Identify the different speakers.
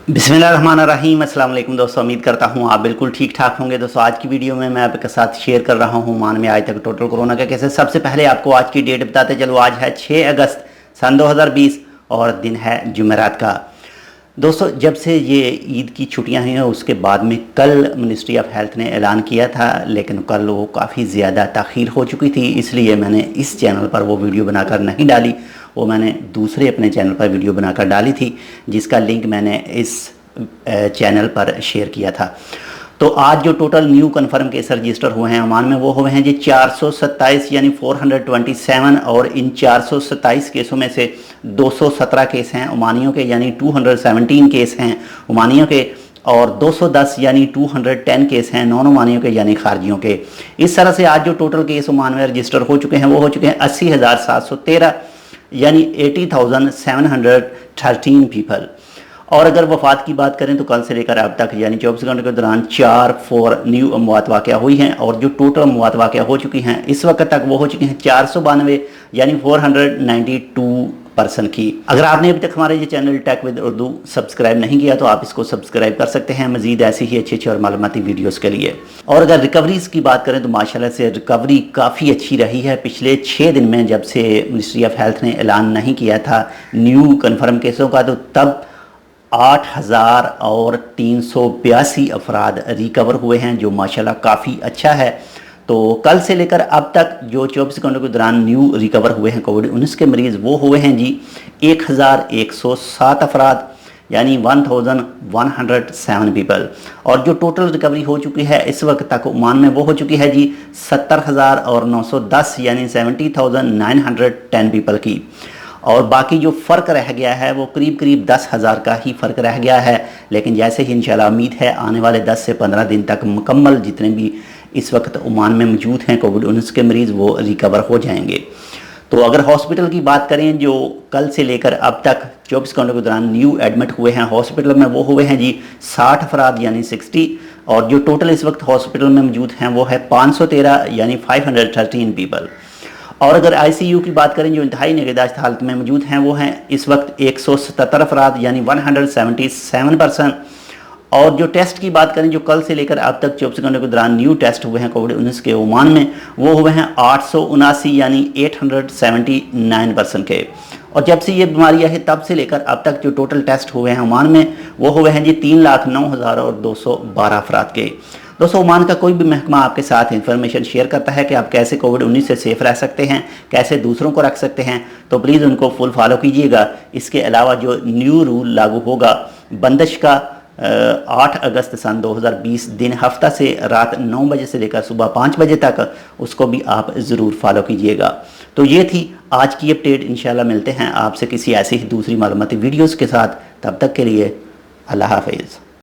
Speaker 1: बिस्मिल्लाहिर्रहमानिर्रहीम। अस्सलाम वालेकुम दोस्तों, उम्मीद करता हूँ आप बिल्कुल ठीक ठाक होंगे। दोस्तों आज की वीडियो में मैं आपके साथ शेयर कर रहा हूँ ओमान में आज तक टोटल कोरोना का केसेस। सबसे पहले आपको आज की डेट बताते चलो, आज है 6 अगस्त सन 2020 और दिन है जुमेरात का। दोस्तों जब से ये ईद की छुट्टियां हैं उसके बाद में कल मिनिस्ट्री ऑफ हेल्थ ने ऐलान किया था, लेकिन कल वो काफ़ी ज़्यादा ताख़ीर हो चुकी थी, इसलिए मैंने इस चैनल पर वो वीडियो बनाकर नहीं डाली। वो मैंने दूसरे अपने चैनल पर वीडियो बनाकर डाली थी, जिसका लिंक मैंने इस चैनल पर शेयर किया था। तो आज जो total new confirm case register हुए हैं ओमान में वो हुए हैं जी 427 यानी 427, और इन 427 केसों में से 217 केस हैं ओमानियों के यानी 217 केस हैं ओमानियों के, और 210 यानी 210 केस हैं नॉन ओमानियों के यानी खारजियों के। इस तरह से आज जो टोटल केस ओमान में रजिस्टर हो चुके हैं वो हो चुके हैं 80,713 यानी 80,713 पीपल। और अगर वफ़ात की बात करें तो कल से लेकर अब तक यानी 24 घंटे के दौरान 4 न्यू अमवात वाक़या हुई हैं, और जो टोटल अमवात वाक़या हो चुकी हैं इस वक्त तक वो हो चुकी हैं 492 यानी 492 पर्सन की। अगर आपने अभी तक हमारे ये channel tech with Urdu subscribe नहीं किया तो आप इसको सब्सक्राइब कर सकते हैं मज़ीद ऐसी ही अच्छी और मालूमाती वीडियोस के लिए। और अगर रिकवरीज़ की बात करें तो माशाल्लाह से रिकवरी काफ़ी अच्छी रही है। पिछले 6 दिन में जब से मिनिस्ट्री ऑफ हेल्थ ने ऐलान नहीं किया था न्यू कन्फर्म केसों का, तो तब 8,382 अफराद रिकवर हुए हैं, जो माशाल्लाह काफ़ी अच्छा है। तो कल से लेकर अब तक जो 24 घंटों के दौरान न्यू रिकवर हुए हैं कोविड-19 के मरीज़ वो हुए हैं जी 1,107 अफराद यानी 1,107 पीपल। और जो टोटल रिकवरी हो चुकी है इस वक्त तक ओमान में वो हो चुकी है जी 70,910 यानी 70,910 पीपल की। और बाकी जो फ़र्क रह गया है वो करीब 10,000 का ही फ़र्क रह गया है, लेकिन जैसे ही इंशाल्लाह उम्मीद है आने वाले 10 से 15 दिन तक मुकम्मल जितने भी इस वक्त ओमान में मौजूद हैं कोविड-19 के मरीज़ वो रिकवर हो जाएंगे। तो अगर हॉस्पिटल की बात करें जो कल से लेकर अब तक 24 घंटों के दौरान न्यू एडमिट हुए हैं हॉस्पिटल में वो हुए हैं जी 60 अफराद यानी 60, और जो टोटल इस वक्त हॉस्पिटल में मौजूद हैं वो है 513 यानी 513 पीपल। और अगर आईसीयू की बात करें जो इंतहाई निगहदाश्त हालत में मौजूद हैं वो हैं इस वक्त 177 अफराद यानी 177 पर्सन। और जो टेस्ट की बात करें जो कल से लेकर अब तक 24 घंटे के दौरान न्यू टेस्ट हुए हैं कोविड-19 के ओमान में वो हुए हैं 879 यानी 879 पर्सन के। और जब से ये बीमारी है तब से लेकर अब तक जो टोटल टेस्ट हुए हैं ओमान में वो हुए हैं जी 3,09,212 अफराद के। दोस्तों ओमान का कोई भी महकमा आपके साथ इंफॉर्मेशन शेयर करता है कि आप कैसे कोविड-19 से सेफ रह सकते हैं, कैसे दूसरों को रख सकते हैं, तो प्लीज़ उनको फुल फॉलो कीजिएगा। इसके अलावा जो न्यू रूल लागू होगा बंदिश का 8 अगस्त सन 2020 दिन हफ्ता से रात 9 बजे से लेकर सुबह 5 बजे तक, उसको भी आप ज़रूर फॉलो कीजिएगा। तो ये थी आज की अपडेट। इंशाल्लाह मिलते हैं आपसे किसी ऐसी ही दूसरी मालूमाती वीडियोज़ के साथ, तब तक के लिए अल्लाह हाफिज़।